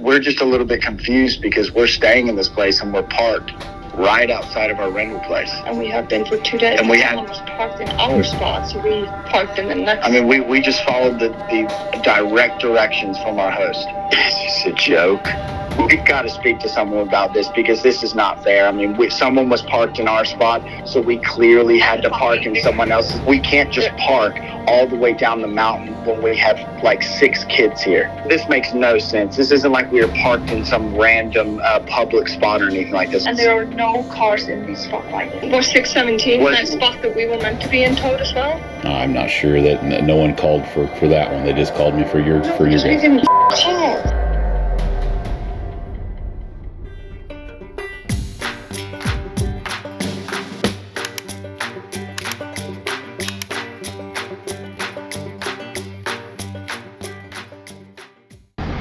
We're just a little bit confused because we're staying in this place and we're parked right outside of our rental place. And we have been for 2 days. And we someone was parked in our spot, so we parked in the next. I mean, we just followed the direct directions from our host. It's just a joke. We've got to speak to someone about this because this is not fair. I mean, someone was parked in our spot, so we clearly had to park in someone else's. We can't just park all the way down the mountain when we have like 6 kids here. This makes no sense. This isn't like we were parked in some random public spot or anything like this. And there are no cars in this spot. Like, was 617 that spot that we were meant to be in towed as well? I'm not sure that no one called for that one. They just called me for your guys. Didn't call.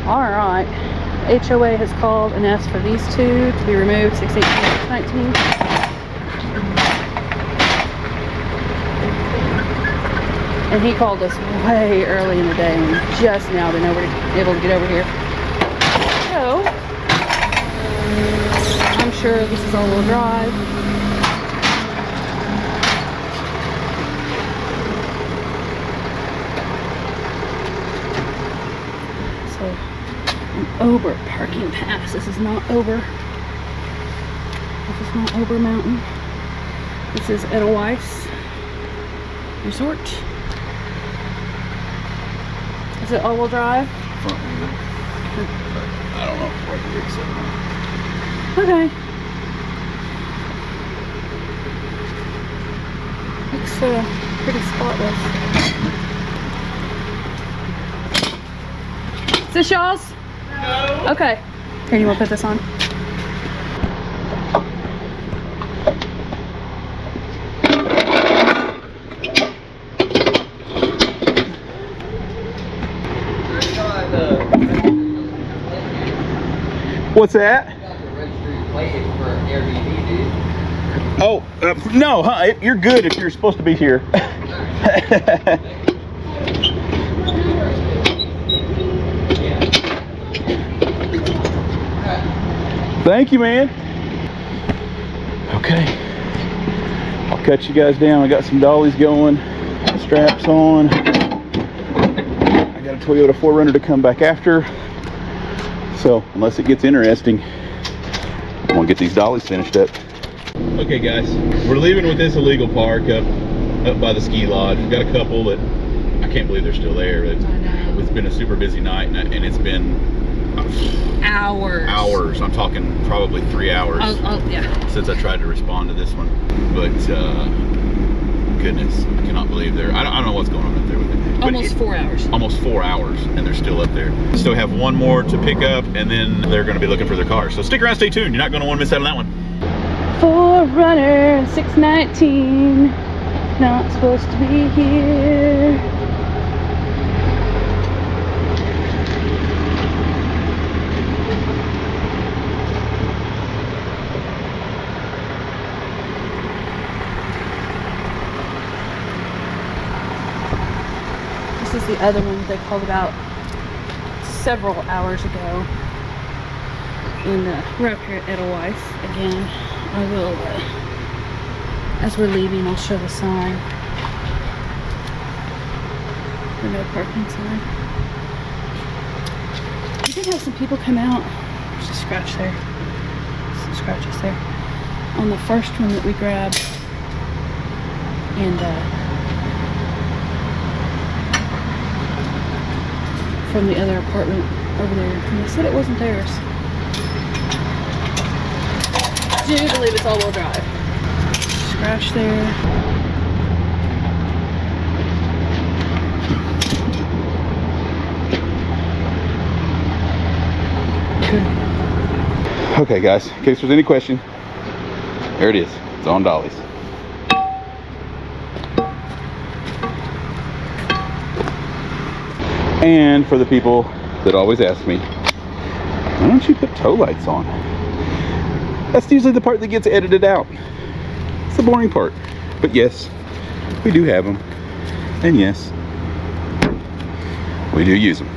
All right, HOA has called and asked for these 2 to be removed, 6/18, 6/19. And he called us way early in the day and just now been able to get over here. So, I'm sure this is all-wheel drive. Ober parking pass. This is not Ober. This is not Ober Mountain. This is Edelweiss Resort. Is it all-wheel drive? Front wheel. I don't know what the rig said. Okay. Looks pretty spotless. Is this y'all's? No. Okay. Here, you want to put this on? What's that? Oh, no, huh? You're good if you're supposed to be here. Thank you, man. Okay. I'll cut you guys down. I got some dollies going, straps on. I got a Toyota 4Runner to come back after. So, unless it gets interesting, I'm gonna get these dollies finished up. Okay, guys, we're leaving with this illegal park up by the ski lodge. We've got a couple that I can't believe they're still there. It's been a super busy night, and it's been hours. I'm talking probably 3 hours. Yeah. Since I tried to respond to this one, but goodness, I cannot believe they're. I don't know what's going on up there with it. Almost 4 hours. Almost 4 hours, and they're still up there. Still have one more to pick up, and then they're going to be looking for their car. So stick around, stay tuned. You're not going to want to miss out on that one. 4Runner 619. Not supposed to be here. This is the other one they called about several hours ago. And we're up here at Edelweiss again. I will, as we're leaving, I'll show the sign. The no parking sign. We did have some people come out. There's a scratch there. Some scratches there. On the first one that we grabbed. And from the other apartment over there. And they said it wasn't theirs. I do believe it's all-wheel drive. Scratch there. Okay, guys, in case there's any question, there it is. It's on dollies. And for the people that always ask me, why don't you put tow lights on? That's usually the part that gets edited out. It's the boring part. But yes, we do have them. And yes, we do use them.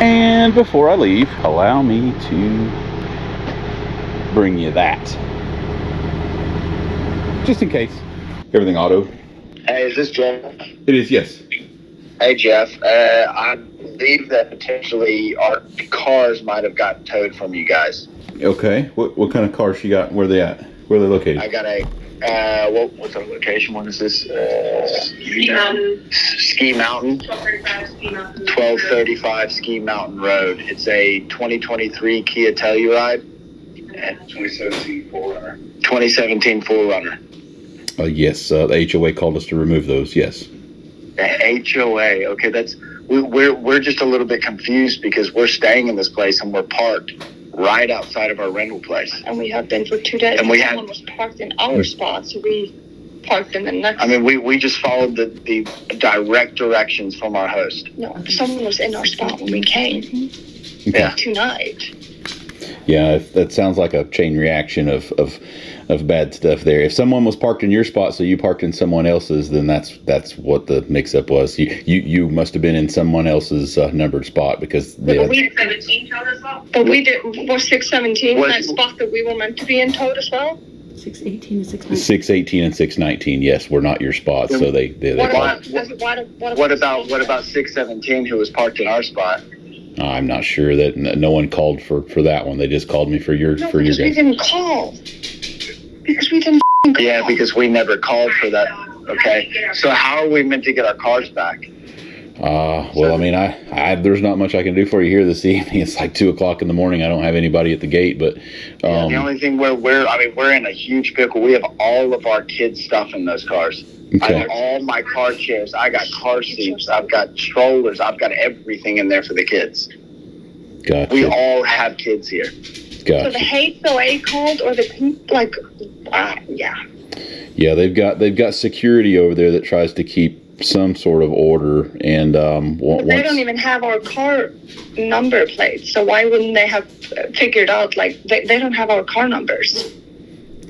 And before I leave, allow me to bring you that. Just in case. Everything auto. Hey, is this Jeff? It is, yes. Hey, Jeff. I believe that potentially our cars might have gotten towed from you guys. Okay. What kind of cars you got? Where are they at? Where are they located? I got a, what's our location? What is this? Ski Mountain. Ski Mountain. 1235 Ski Mountain. 1235 Ski Mountain Road. It's a 2023 Kia Telluride. 2017 4Runner. 2017 4Runner. Yes, the HOA called us to remove those, yes. The HOA. Okay, we're just a little bit confused because we're staying in this place and we're parked right outside of our rental place. And we have been for 2 days. And we someone was parked in our spot, so we parked in the next. I mean, we just followed the direct directions from our host. No, someone was in our spot when we came. Yeah. Tonight. Yeah, that sounds like a chain reaction of bad stuff there. If someone was parked in your spot, so you parked in someone else's, then that's what the mix-up was. You must have been in someone else's numbered spot because. But we 17 towed us off. But we did. Was 617 that spot that we were meant to be in towed as well? 618 and 619. 618 and 619, yes, were not your spots, so they What about 617 who was parked in our spot? I'm not sure that no one called for that one. They just called me for your No, for your because we guys. didn't call. Because we didn't call. Yeah, because we never called for that. Okay, so how are we meant to get our cars back? Well, I mean, I there's not much I can do for you here this evening. It's like 2:00 in the morning. I don't have anybody at the gate, but Yeah, the only thing we're in a huge vehicle. We have all of our kids' stuff in those cars. I okay. have all my car chairs. I got car seats. I've got strollers. I've got everything in there for the kids. Gotcha. We all have kids here. So the HOA called or the people yeah. Yeah, they've got security over there that tries to keep some sort of order, and But they don't even have our car number plates, so why wouldn't they have figured out, like, they don't have our car numbers?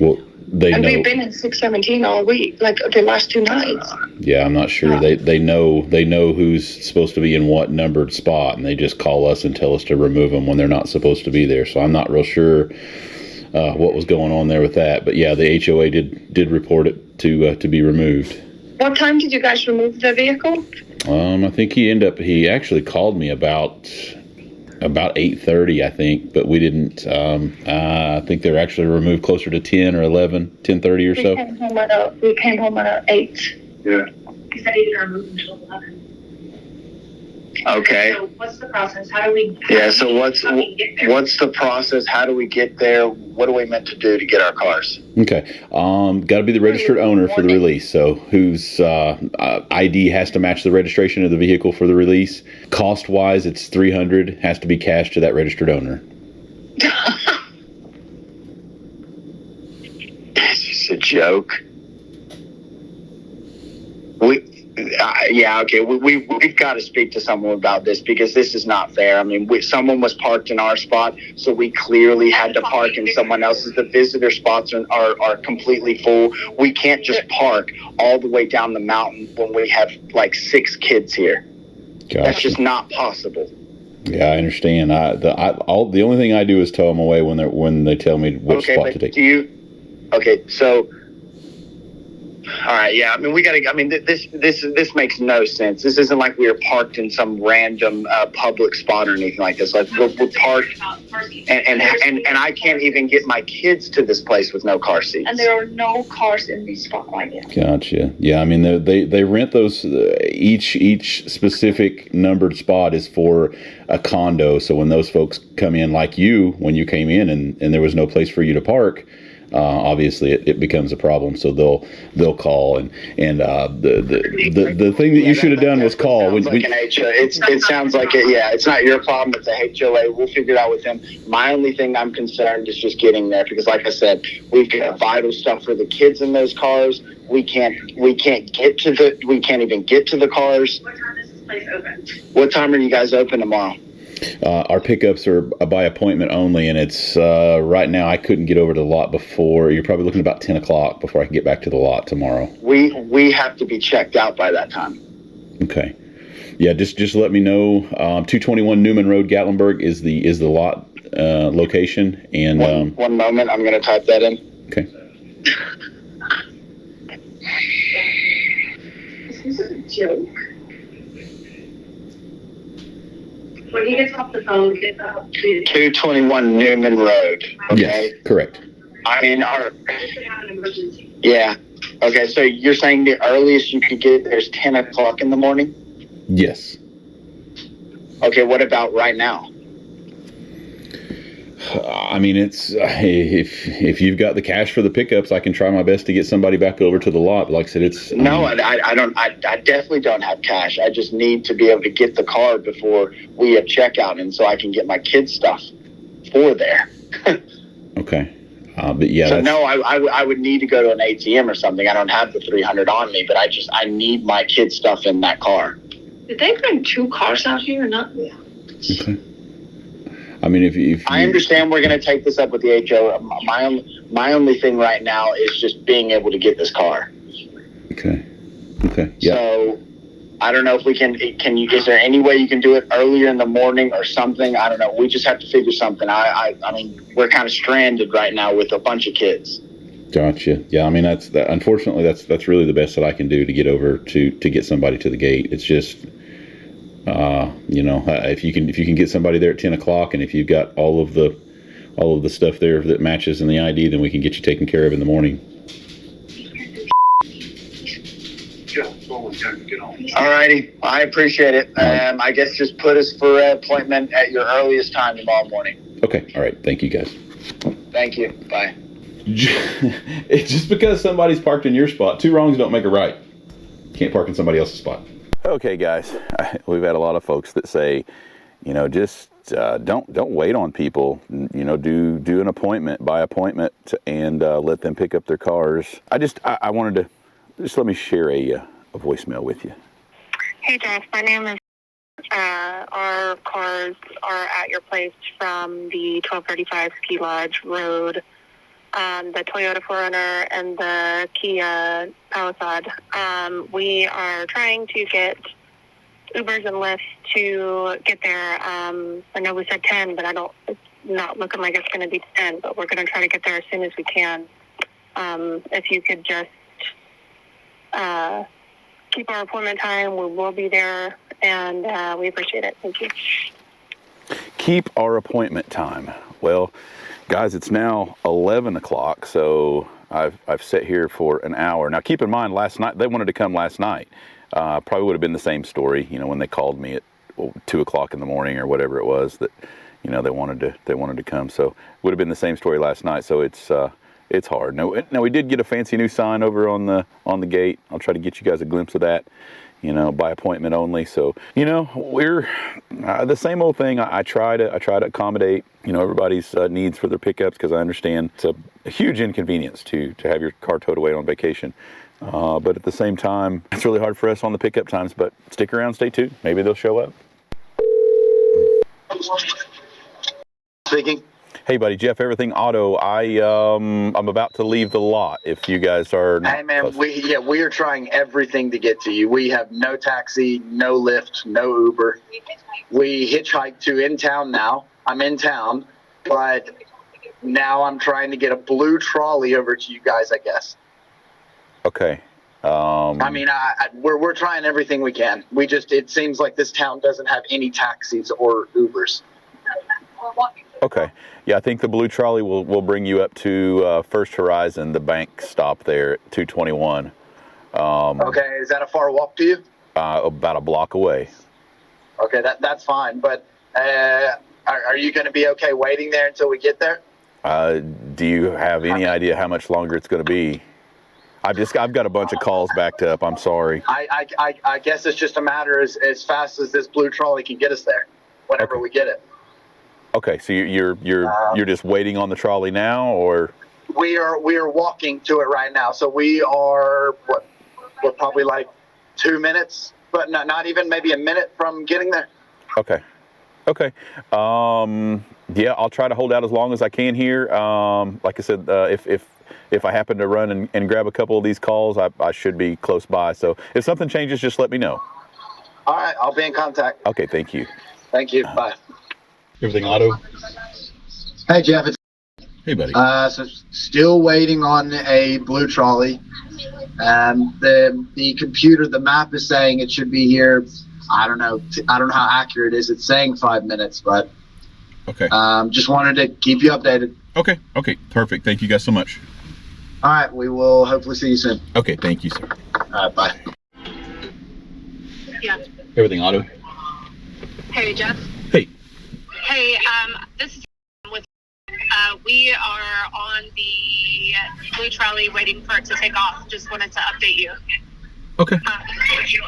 Well, they and know. we've been in 617 all week, like the last 2 nights. Yeah, I'm not sure. They know who's supposed to be in what numbered spot, and they just call us and tell us to remove them when they're not supposed to be there. So I'm not real sure what was going on there with that. But yeah, the HOA did report it to be removed. What time did you guys remove the vehicle? I think he actually called me about 8:30, I think, but we didn't. I think they were actually removed closer to 10 or 11, 10:30 or so. We came home at 8. Yeah. He said he didn't remove until 11. Okay. So what's the process? How do we? Yeah. So what's the process? How do we get there? What are we meant to do to get our cars? Okay. Got to be the registered owner for the release. So whose ID has to match the registration of the vehicle for the release. Cost wise, it's $300. Has to be cash to that registered owner. It's just a joke. We've got to speak to someone about this because this is not fair. I mean, someone was parked in our spot, so we clearly had to park in someone else's. The visitor spots are completely full. We can't just park all the way down the mountain when we have like 6 kids here. Gotcha. That's just not possible. Yeah, I understand. The only thing I do is tow them away when they tell me which spot to take. Okay, so. All right, yeah. I mean, this makes no sense. This isn't like we were parked in some random public spot or anything like this. Like we're parked, and I can't even get my kids to this place with no car seats. And there are no cars in these spot right now. Gotcha. Yeah, I mean they rent those. Each specific numbered spot is for a condo. So when those folks come in, like you, when you came in and there was no place for you to park. Obviously it becomes a problem, so they'll call and the thing that you should have done was call. It sounds like it. Yeah, it's not your problem. It's a HOA. We'll figure it out with them. My only thing I'm concerned is just getting there because, like I said, we've got vital stuff for the kids in those cars. We can't even get to the cars. What time is this place open? What time are you guys open tomorrow? Our pickups are by appointment only, and it's right now I couldn't get over to the lot before. You're probably looking at about 10 o'clock before I can get back to the lot tomorrow. We have to be checked out by that time. Okay. Yeah, just let me know. 221 Newman Road, Gatlinburg is the lot location. And one moment, I'm going to type that in. Okay. This is a joke. When he gets off the phone, get up to 221 Newman Road. Okay. Yes, correct. I mean, yeah. Okay, so you're saying the earliest you could get there is 10 o'clock in the morning? Yes. Okay, what about right now? I mean, it's if you've got the cash for the pickups, I can try my best to get somebody back over to the lot. Like I said, it's no, I don't. I definitely don't have cash. I just need to be able to get the car before we have checkout, and so I can get my kids' stuff for there. Okay, but yeah. So no, I would need to go to an ATM or something. I don't have the 300 on me, but I need my kids' stuff in that car. Did they bring 2 cars out here or not? Yeah. Okay. I mean, if I understand we're going to take this up with the HO. My only thing right now is just being able to get this car. Okay. Yeah. So I don't know if we can you, is there any way you can do it earlier in the morning or something? I don't know. We just have to figure something. I mean, we're kind of stranded right now with a bunch of kids. Gotcha. Yeah. I mean, unfortunately, that's really the best that I can do to get over to get somebody to the gate. It's just, if you can get somebody there at 10 o'clock, and if you've got all of the stuff there that matches in the ID, then we can get you taken care of in the morning. All righty. I appreciate it. I guess just put us for an appointment at your earliest time tomorrow morning. Okay. All right. Thank you, guys. Thank you. Bye. It's just because somebody's parked in your spot, 2 wrongs don't make a right. Can't park in somebody else's spot. Okay, guys, we've had a lot of folks that say, just don't wait on people. Do an appointment by appointment and let them pick up their cars. I wanted to just let me share a voicemail with you. Hey, Jeff, my name is. Our cars are at your place from the 1235 Ski Lodge Road. The Toyota 4Runner and the Kia Palisade. We are trying to get Ubers and Lyfts to get there. I know we said 10, but it's not looking like it's going to be 10, but we're going to try to get there as soon as we can. If you could just keep our appointment time, we will be there, and we appreciate it. Thank you. Keep our appointment time. Well, guys, it's now 11 o'clock, so I've sat here for an hour. Now, keep in mind, last night, they wanted to come last night. Probably would have been the same story, when they called me at 2 o'clock in the morning or whatever it was that, they wanted to come. So, would have been the same story last night. So it's hard. Now we did get a fancy new sign over on the gate. I'll try to get you guys a glimpse of that. By appointment only. So, we're the same old thing. I try to accommodate, everybody's needs for their pickups, because I understand it's a huge inconvenience to have your car towed away on vacation. But at the same time, it's really hard for us on the pickup times, but stick around, stay tuned. Maybe they'll show up. Speaking. Hey, buddy, Jeff, Everything Auto. I'm about to leave the lot. If you guys are not Hey, man, close. we are trying everything to get to you. We have no taxi, no Lyft, no Uber. We hitchhiked to in town now. I'm in town, but now I'm trying to get a blue trolley over to you guys, I guess. Okay. I mean, we're trying everything we can. It seems like this town doesn't have any taxis or Ubers. Okay. Yeah, I think the blue trolley will bring you up to First Horizon, the bank stop there at 221. Okay, is that a far walk to you? About a block away. Okay, that's fine. But are you going to be okay waiting there until we get there? Do you have any idea how much longer it's going to be? I've got a bunch of calls backed up. I'm sorry. I guess it's just a matter as fast as this blue trolley can get us there, whenever we get it. Okay, so you're just waiting on the trolley now, or? We are walking to it right now. So we're probably like 2 minutes, but not even maybe a minute from getting there. Okay. Yeah, I'll try to hold out as long as I can here. Like I said, if I happen to run and grab a couple of these calls, I should be close by. So if something changes, just let me know. All right, I'll be in contact. Okay, thank you. Thank you. Bye. Everything auto? Hey, Jeff. Hey, buddy. So still waiting on a blue trolley. The computer, the map is saying it should be here. I don't know how accurate it is. It's saying 5 minutes, but Okay. just wanted to keep you updated. Okay. Perfect. Thank you guys so much. All right, we will hopefully see you soon. Okay, thank you, sir. All right, bye. Yeah. Everything auto? Hey, Jeff. Hey. Hey, this is with. We are on the blue trolley waiting for it to take off. Just wanted to update you. Okay.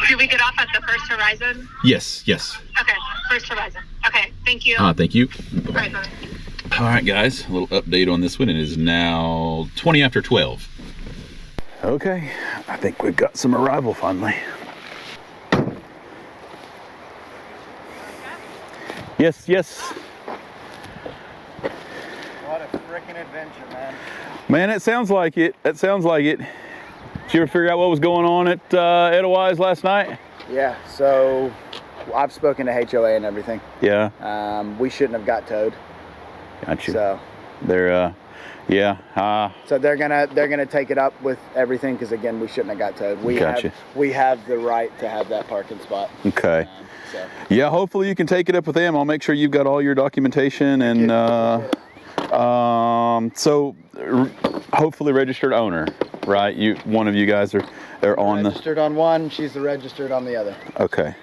Did we get off at the First Horizon? Yes. Okay, First Horizon. Okay, thank you. Thank you. All right, bye. All right, guys, a little update on this one. It is now 20 after 12. Okay, I think we've got some arrival finally. Yes. What a freaking adventure, man. Man, it sounds like it. Did you ever figure out what was going on at Edelweiss last night? Yeah, so I've spoken to HOA and everything. Yeah. We shouldn't have got towed. Gotcha. So They're, so they're gonna take it up with everything because again, we shouldn't have got towed. We have the right to have that parking spot. Okay. So Yeah, hopefully you can take it up with them. I'll make sure you've got all your documentation and so hopefully registered owner, right? One of you guys are on the registered on one, she's the registered on the other. Okay.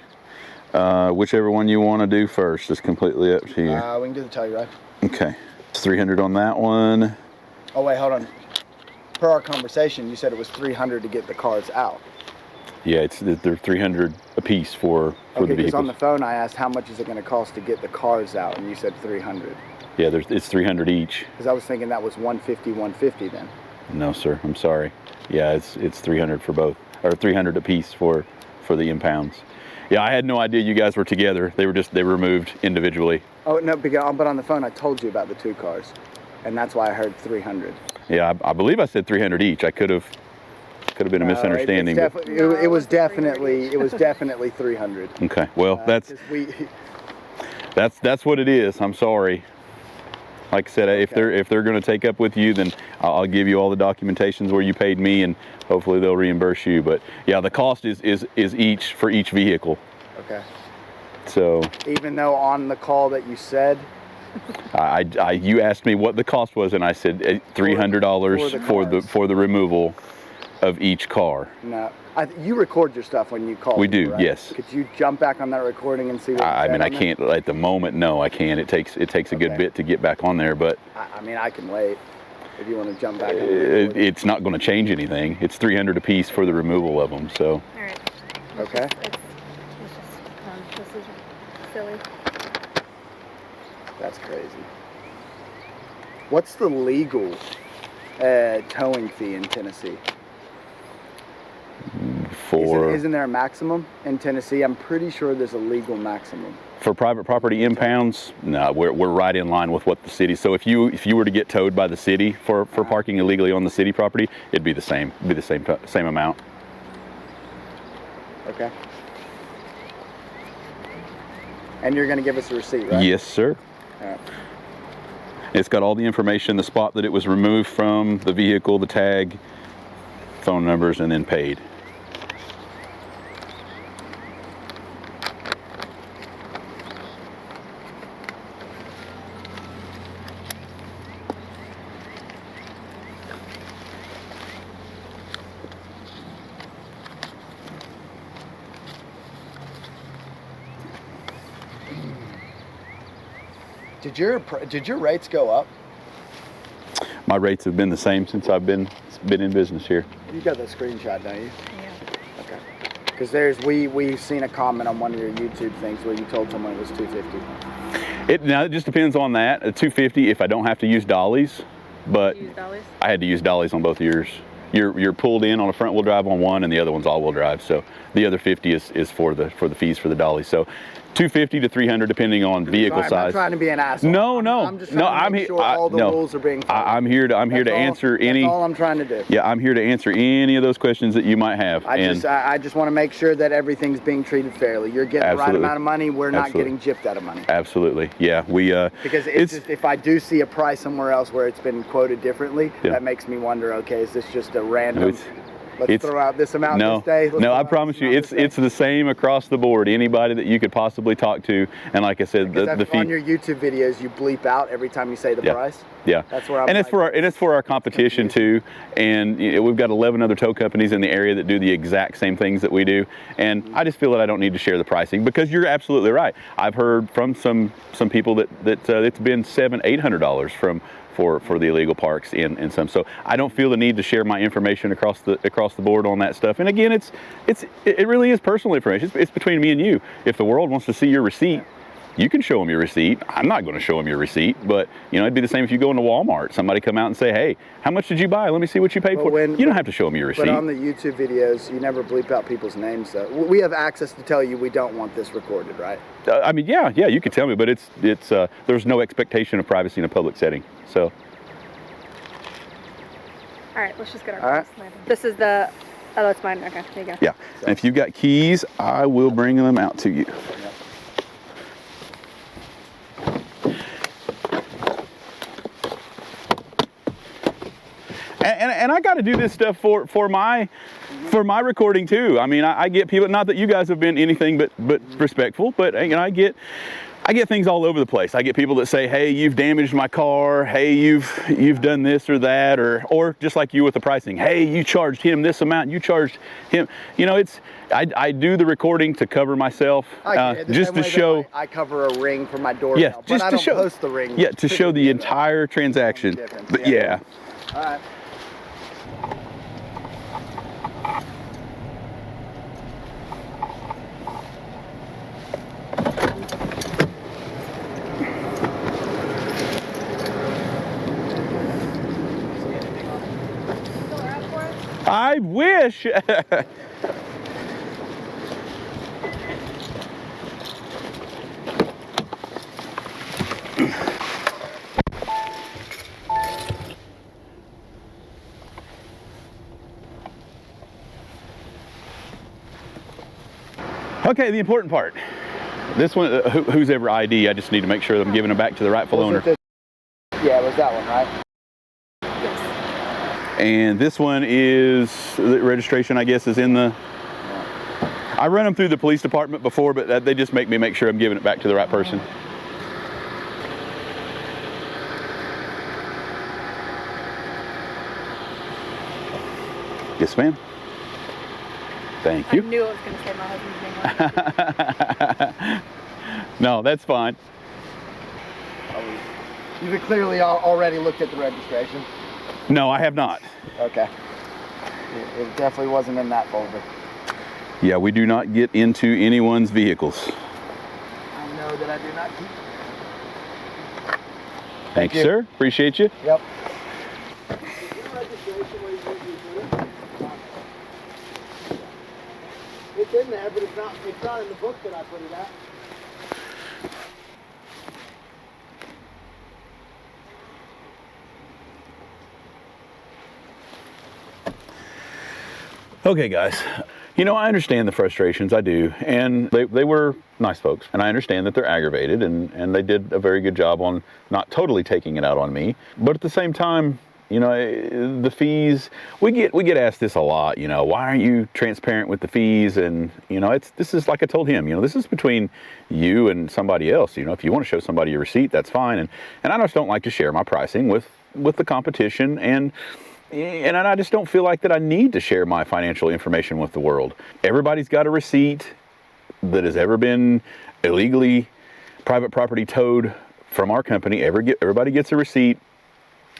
Whichever one you want to do first is completely up to you. We can do the Telluride. Okay. It's 300 on that one. Oh wait, hold on. Per our conversation, you said it was 300 to get the cars out. Yeah, they're 300 a piece for the Okay, because vehicles. on the phone I asked how much is it going to cost to get the cars out, and you said 300. Yeah, it's 300 each. Because I was thinking that was 150 then. No, sir. I'm sorry. Yeah, it's 300 for both, or 300 a piece for the impounds. Yeah, I had no idea you guys were together. They were moved individually. Oh no, but on the phone I told you about the two cars, and that's why I heard 300. Yeah, I believe I said 300 each. I could have been a misunderstanding. It was definitely 300. Okay, well that's what it is. I'm sorry. Like I said, if they're going to take up with you, then I'll give you all the documentations where you paid me, and hopefully they'll reimburse you. But yeah, the cost is each for each vehicle. Okay. So even though on the call that you said, you asked me what the cost was, and I said $300 for the removal of each car. No, you record your stuff when you call. We do, right? yes. Could you jump back on that recording and see what I mean, I there? can't at the moment. No, I can't. It takes a good bit to get back on there, but I mean, I can wait if you want to jump back on the it's not going to change anything. It's 300 a piece for the removal of them. So. All right. Okay. This is silly. That's crazy. What's the legal towing fee in Tennessee? Isn't there a maximum in Tennessee? I'm pretty sure there's a legal maximum. For private property impounds, no, we're right in line with what the city. So if you were to get towed by the city for parking illegally on the city property, it'd be the same amount. Okay. And you're going to give us a receipt, right? Yes, sir. All right. It's got all the information, the spot that it was removed from, the vehicle, the tag, phone numbers, and then paid. Did your rates go up? My rates have been the same since I've been in business here. You got that screenshot, don't you? Yeah. Okay. Because we've seen a comment on one of your YouTube things where you told someone it was $250. Now it just depends on that. $250 if I don't have to use dollies, but Use dollies? I had to use dollies on both of yours. You're pulled in on a front wheel drive on one, and the other one's all wheel drive. So the other 50 is for the fees for the dolly. So $250 to $300 depending on vehicle size. I'm not trying to be an asshole. No, I'm just trying to make sure all the rules are being followed. I'm here to answer any. That's all I'm trying to do. Yeah, I'm here to answer any of those questions that you might have. I just want to make sure that everything's being treated fairly. You're getting the right amount of money. We're not getting gypped out of money. Absolutely. Yeah, because it's just, if I do see a price somewhere else where it's been quoted differently, that makes me wonder. Okay, is this just a random? Let's throw out this amount this day. No, I promise you, it's the same across the board. Anybody that you could possibly talk to, and like I said, the fee. On your YouTube videos, you bleep out every time you say the price. Yeah, that's where I'm. And it's for our competition too. And we've got 11 other tow companies in the area that do the exact same things that we do. And I just feel that I don't need to share the pricing because you're absolutely right. I've heard from some people that it's been $700-800 for the illegal parks in some. So I don't feel the need to share my information across the board on that stuff. And again, it really is personal information. It's between me and you. If the world wants to see your receipt, you can show them your receipt. I'm not going to show them your receipt, but it'd be the same if you go into Walmart. Somebody come out and say, "Hey, how much did you buy? Let me see what you paid for." You don't have to show them your receipt. But on the YouTube videos, you never bleep out people's names. So we have access to tell you we don't want this recorded, right? I mean, yeah, you could tell me, but it's there's no expectation of privacy in a public setting. So. All right, let's just get our cars landed. This is the. Oh, that's mine. Okay, there you go. Yeah, and if you've got keys, I will bring them out to you. And I got to do this stuff for my recording too. I mean, I get people. Not that you guys have been anything but respectful, but I get things all over the place. I get people that say, "Hey, you've damaged my car. Hey, you've done this or that," or just like you with the pricing. "Hey, you charged him this amount. You charged him." I do the recording to cover myself, just to show. I cover a ring for my doorbell. Yeah, just but I to don't show. Post the ring. Yeah, to show the entire transaction. But yeah. All right. I wish. Okay, the important part. This one, whose ever ID, I just need to make sure that I'm giving it back to the rightful owner. Yeah, it was that one, right? And this one is, the registration, I guess, is in the... I run them through the police department before, but they just make me make sure I'm giving it back to the right person. Yes, ma'am. Thank you. I knew it was going to say my husband's name. No, that's fine. You've clearly already looked at the registration. No, I have not. Okay. It definitely wasn't in that folder. Yeah, we do not get into anyone's vehicles. I know that I do not keep. Thank you, sir. Appreciate you. Yep. It's in there, but it's not in the book that I put it at. Okay, guys. I understand the frustrations, I do, and they were nice folks, and I understand that they're aggravated, and they did a very good job on not totally taking it out on me, but at the same time, the fees, we get asked this a lot, why aren't you transparent with the fees? And, this is like I told him, this is between you and somebody else. If you want to show somebody your receipt, that's fine. And I just don't like to share my pricing with the competition, and I just don't feel like that I need to share my financial information with the world. Everybody's got a receipt that has ever been illegally private property towed from our company. Everybody gets a receipt.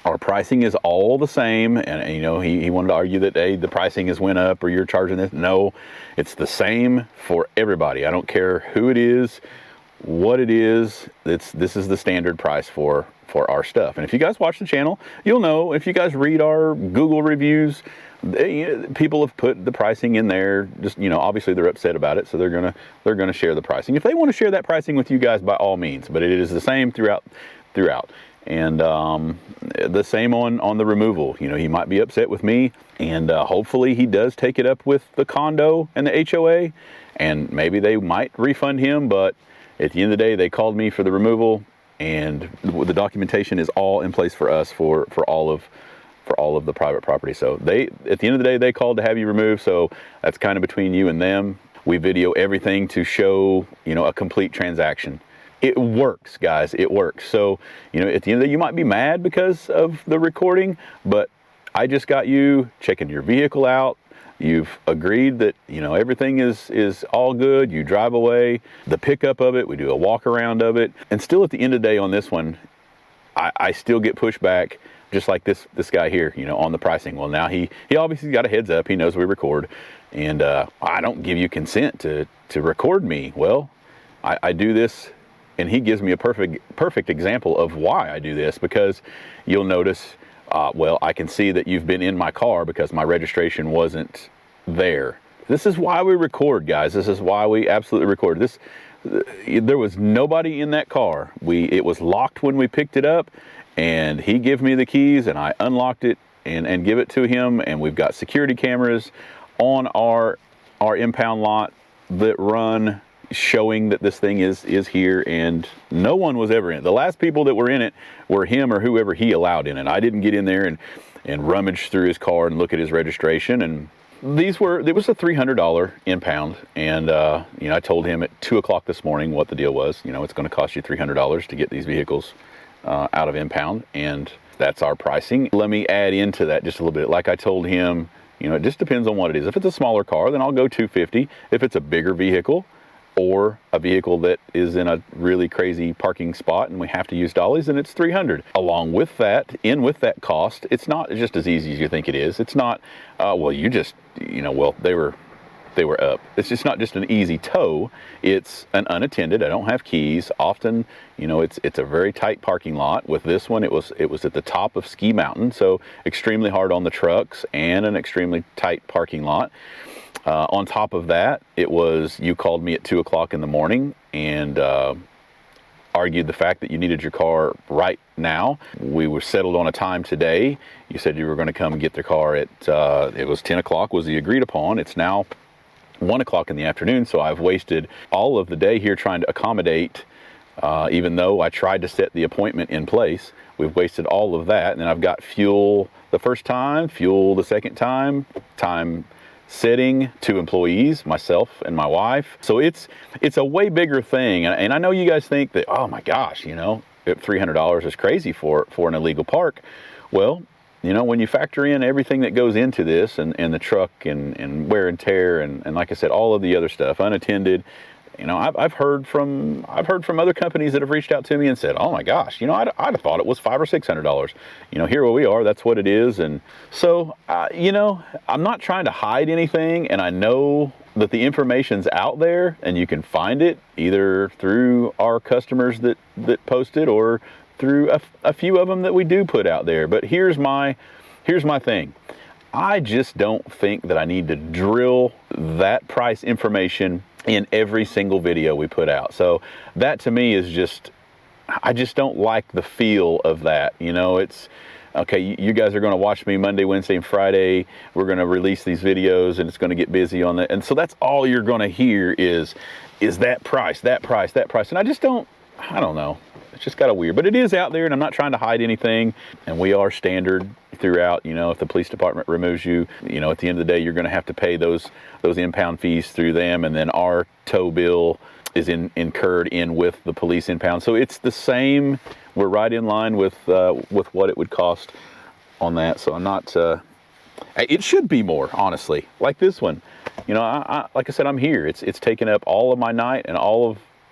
Our pricing is all the same, and he wanted to argue that, hey, the pricing has went up or you're charging this. No, it's the same for everybody. I don't care who it is, what it is. This is the standard price for our stuff. And if you guys watch the channel, you'll know. If you guys read our Google reviews, people have put the pricing in there. Just, you know, obviously they're upset about it, so they're gonna share the pricing. If they want to share that pricing with you guys, by all means. But it is the same throughout. And the same on the removal. You know, he might be upset with me, and hopefully he does take it up with the condo and the HOA, and maybe they might refund him. But at the end of the day, they called me for the removal, and the documentation is all in place for us for all of the private property. So at the end of the day, they called to have you removed. So that's kind of between you and them. We video everything to show, you know, a complete transaction. It works, guys. It works. So, you know, at the end of the day, you might be mad because of the recording, but I just got you checking your vehicle out. You've agreed that, you know, everything is all good. You drive away. The pickup of it, we do a walk around of it. And still at the end of the day on this one, I still get pushed back, just like this guy here, you know, on the pricing. Well, now he obviously got a heads up. He knows we record. And I don't give you consent to record me. Well, I do this. And he gives me a perfect example of why I do this, because you'll notice, well, I can see that you've been in my car because my registration wasn't there. This is why we record, guys. This is why we absolutely record. There was nobody in that car. It was locked when we picked it up, and he gave me the keys, and I unlocked it and give it to him. And we've got security cameras on our impound lot that run, showing that this thing is here, and no one was ever in it. The last people that were in it were him or whoever he allowed in it. I didn't get in there and rummage through his car and look at his registration. And it was a $300 impound. And, you know, I told him at 2 o'clock this morning what the deal was. You know, it's going to cost you $300 to get these vehicles out of impound. And that's our pricing. Let me add into that just a little bit. Like I told him, you know, it just depends on what it is. If it's a smaller car, then I'll go $250. If it's a bigger vehicle, or a vehicle that is in a really crazy parking spot and we have to use dollies, and it's $300. Along with that, with that cost, it's not just as easy as you think it is. It's not, well, you just, you know, well, they were up. It's just not just an easy tow. It's an unattended. I don't have keys. Often, you know, it's a very tight parking lot. With this one, it was at the top of Ski Mountain, so extremely hard on the trucks and an extremely tight parking lot. On top of that, you called me at 2 o'clock in the morning and argued the fact that you needed your car right now. We were settled on a time today. You said you were going to come and get the car at, it was 10 o'clock was the agreed upon. It's now 1 o'clock in the afternoon, so I've wasted all of the day here trying to accommodate, even though I tried to set the appointment in place. We've wasted all of that, and then I've got fuel the first time, fuel the second time setting 2 employees, myself and my wife. So it's a way bigger thing. And I know you guys think that, oh my gosh, you know, $300 is crazy for an illegal park. Well, you know, when you factor in everything that goes into this and the truck and wear and tear and like I said, all of the other stuff, unattended, you know, I've heard from other companies that have reached out to me and said, oh my gosh, you know, I'd have thought it was $500 or $600. You know, here we are, that's what it is. And so, you know, I'm not trying to hide anything, and I know that the information's out there and you can find it either through our customers that post it or through a few of them that we do put out there. But here's my thing. I just don't think that I need to drill that price information in every single video we put out. So that to me is just, I just don't like the feel of that. You know, it's, okay, you guys are going to watch me Monday, Wednesday, and Friday. We're going to release these videos and it's going to get busy on that. And so that's all you're going to hear is that price. And I don't know. It's just kind of weird, but it is out there, and I'm not trying to hide anything. And we are standard throughout. You know, if the police department removes you, you know, at the end of the day, you're going to have to pay those impound fees through them, and then our tow bill is incurred with the police impound. So it's the same. We're right in line with what it would cost on that. So I'm not. It should be more, honestly. Like this one, you know, I like I said, I'm here. It's taken up all of my night and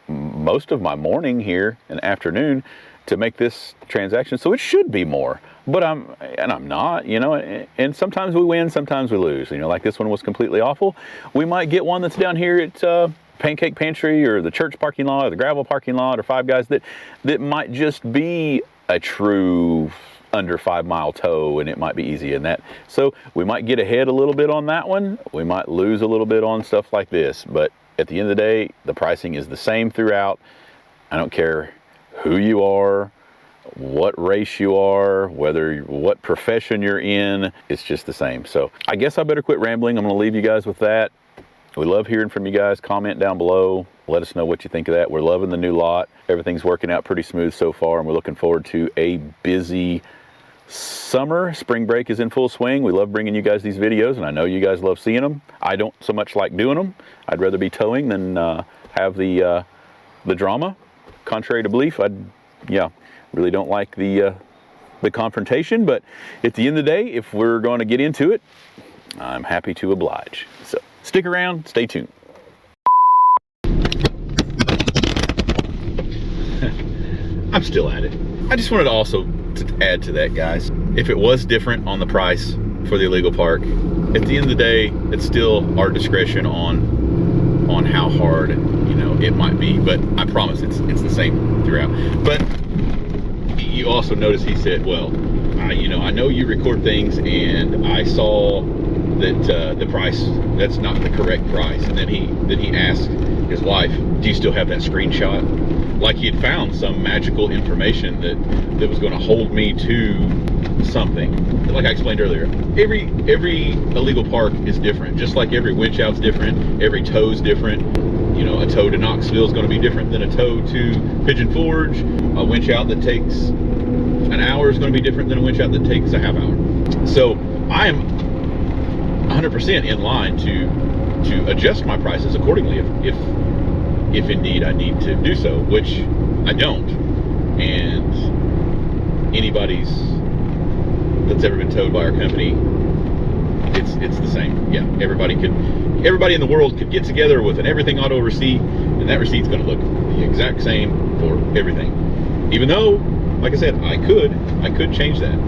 most of my morning here and afternoon to make this transaction. So it should be more, but I'm not, you know, and sometimes we win, sometimes we lose. You know, like this one was completely awful. We might get one that's down here at Pancake Pantry or the church parking lot or the gravel parking lot or Five Guys that might just be a true under 5 mile tow, and it might be easy in that. So we might get ahead a little bit on that one. We might lose a little bit on stuff like this, but at the end of the day, the pricing is the same throughout. I don't care who you are, what race you are, what profession you're in, it's just the same. So I guess I better quit rambling. I'm gonna leave you guys with that. We love hearing from you guys. Comment down below. Let us know what you think of that. We're loving the new lot. Everything's working out pretty smooth so far, and we're looking forward to a busy summer. Spring break is in full swing. We love bringing you guys these videos, and I know you guys love seeing them. I don't so much like doing them. I'd rather be towing than have the drama. Contrary to belief, really don't like the confrontation, but at the end of the day, if we're going to get into it, I'm happy to oblige. So stick around, stay tuned. I'm still at it. I just wanted to also add to that, guys. If it was different on the price for the illegal park, at the end of the day, it's still our discretion on how hard, it might be. But I promise it's the same throughout. But you also notice he said, well, I know you record things, and I saw that the price, that's not the correct price. And then he asked his wife, do you still have that screenshot? Like he had found some magical information that was going to hold me to something. Like I explained earlier, every illegal park is different. Just like every winch out's different, every tow's different. A tow to Knoxville is going to be different than a tow to Pigeon Forge. A winch out that takes an hour is going to be different than a winch out that takes a half hour. So I am 100% in line to adjust my prices accordingly if indeed I need to do so, which I don't. And anybody's that's ever been towed by our company, it's the same. Yeah, everybody in the world could get together with an everything auto receipt, and that receipt's going to look the exact same for everything. Even though, like I said, I could change that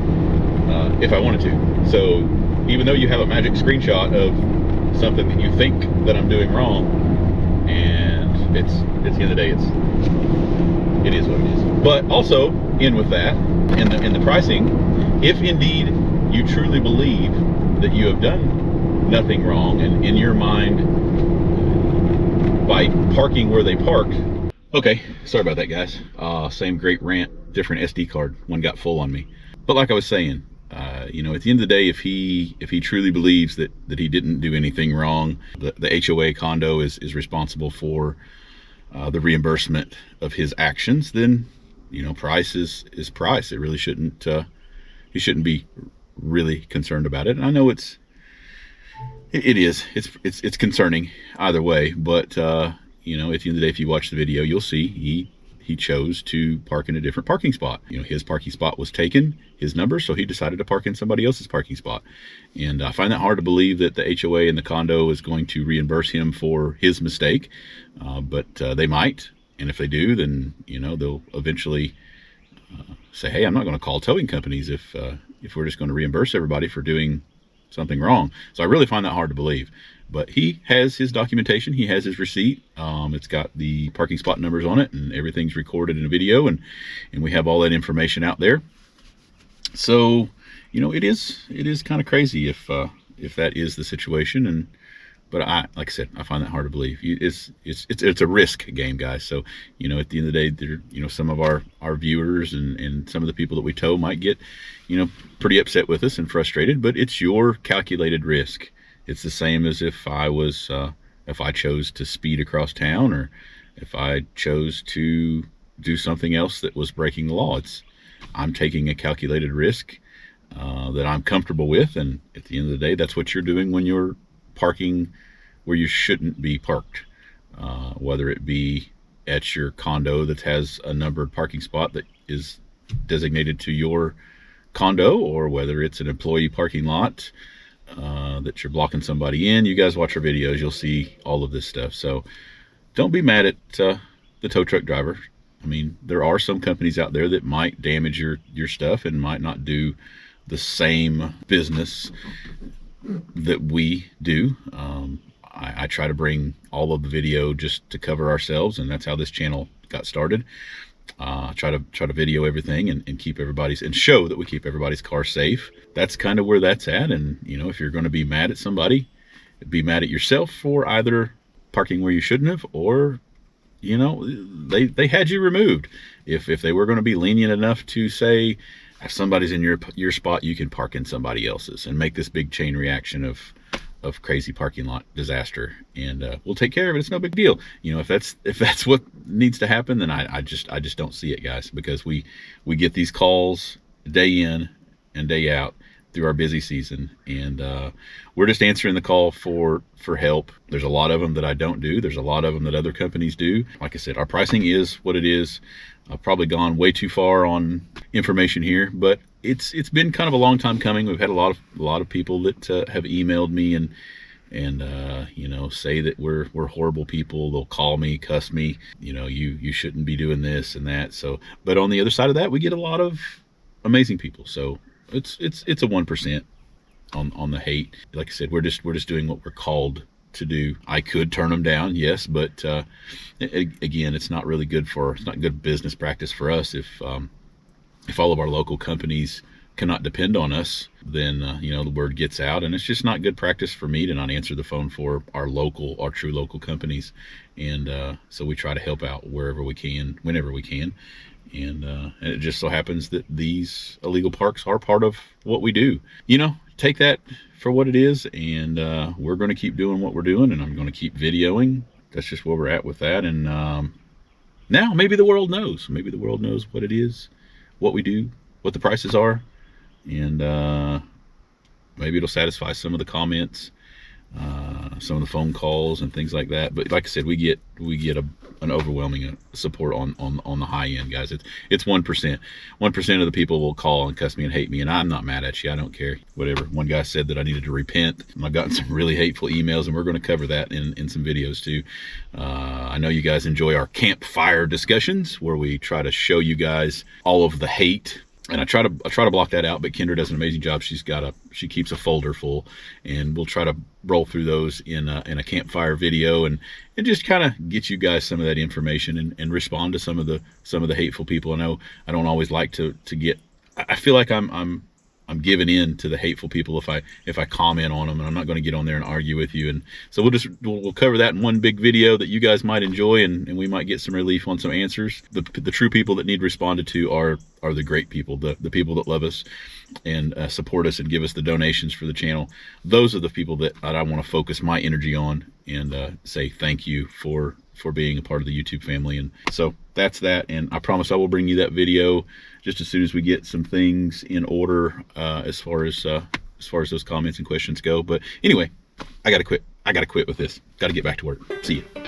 if I wanted to. So even though you have a magic screenshot of something that you think that I'm doing wrong, and it's at the end of the day, it is what it is. But also in with that, in the pricing, if indeed you truly believe that you have done nothing wrong, and in your mind, by parking where they parked. Okay, sorry about that, guys. Same great rant, different SD card. One got full on me. But like I was saying, at the end of the day, if he truly believes that he didn't do anything wrong, the HOA condo is responsible for the reimbursement of his actions, then price is price. It really shouldn't. He shouldn't be really concerned about it. And I know it's concerning either way, but at the end of the day, if you watch the video, you'll see he chose to park in a different parking spot. His parking spot was taken, his number, so he decided to park in somebody else's parking spot. And I find that hard to believe that the HOA and the condo is going to reimburse him for his mistake, but they might. And if they do, then they'll eventually say, hey, I'm not going to call towing companies if we're just going to reimburse everybody for doing something wrong. So I really find that hard to believe. But he has his documentation, he has his receipt. It's got the parking spot numbers on it, and everything's recorded in a video, and we have all that information out there. So it is kind of crazy if that is the situation. But like I said, I find that hard to believe. It's a risk game, guys. So at the end of the day, some of our viewers and some of the people that we tow might get pretty upset with us and frustrated, but it's your calculated risk. It's the same as if I chose to speed across town, or if I chose to do something else that was breaking the law. I'm taking a calculated risk that I'm comfortable with, and at the end of the day, that's what you're doing when you're parking where you shouldn't be parked, whether it be at your condo that has a numbered parking spot that is designated to your condo, or whether it's an employee parking lot that you're blocking somebody in. You guys watch our videos, you'll see all of this stuff. So don't be mad at the tow truck driver. I mean, there are some companies out there that might damage your stuff and might not do the same business that we do. I try to bring all of the video just to cover ourselves, and that's how this channel got started. try to video everything and keep everybody's, and show that we keep everybody's car safe. That's kind of where that's at. And you know, if you're going to be mad at somebody, be mad at yourself for either parking where you shouldn't have, or you know, they had you removed. If they were going to be lenient enough to say, if somebody's in your spot, you can park in somebody else's, and make this big chain reaction of crazy parking lot disaster, and we'll take care of it. It's no big deal. You know, if that's what needs to happen, then I just don't see it, guys, because we get these calls day in and day out through our busy season, and we're just answering the call for help. There's a lot of them that I don't do. There's a lot of them that other companies do. Like I said, our pricing is what it is. I've probably gone way too far on information here, but it's been kind of a long time coming. We've had a lot of people that have emailed me and you know, say that we're horrible people. They'll call me, cuss me, you know, you shouldn't be doing this and that. So, but on the other side of that, we get a lot of amazing people. So it's a 1% on the hate. Like I said, we're just doing what we're called to do. I could turn them down, yes, but again, it's not really good it's not good business practice for us. If all of our local companies cannot depend on us, then you know, the word gets out, and it's just not good practice for me to not answer the phone for our true local companies. And so we try to help out wherever we can, whenever we can. And it just so happens that these illegal parks are part of what we do. You know, take that for what it is, and we're going to keep doing what we're doing, and I'm going to keep videoing. That's just where we're at with that. And now maybe the world knows. Maybe the world knows what it is, what we do, what the prices are, and maybe it'll satisfy some of the comments, some of the phone calls and things like that. But like I said, we get an overwhelming support on the high end, guys. It's 1%. 1% of the people will call and cuss me and hate me, and I'm not mad at you. I don't care. Whatever. One guy said that I needed to repent, and I've gotten some really hateful emails, and we're going to cover that in some videos too. I know you guys enjoy our campfire discussions, where we try to show you guys all of the hate. And I try to block that out, but Kendra does an amazing job. She keeps a folder full, and we'll try to roll through those in a campfire video, and just kind of get you guys some of that information, and respond to some of the hateful people. I know I don't always like to get. I feel like I'm giving in to the hateful people if I comment on them, and I'm not going to get on there and argue with you. And so we'll cover that in one big video that you guys might enjoy, and we might get some relief on some answers. The true people that need responded to are the great people, the people that love us and support us and give us the donations for the channel. Those are the people that I want to focus my energy on, and say thank you for being a part of the YouTube family. And so that's that, and I promise I will bring you that video just as soon as we get some things in order, as far as those comments and questions go. But anyway, I gotta quit with this. Gotta get back to work. See you.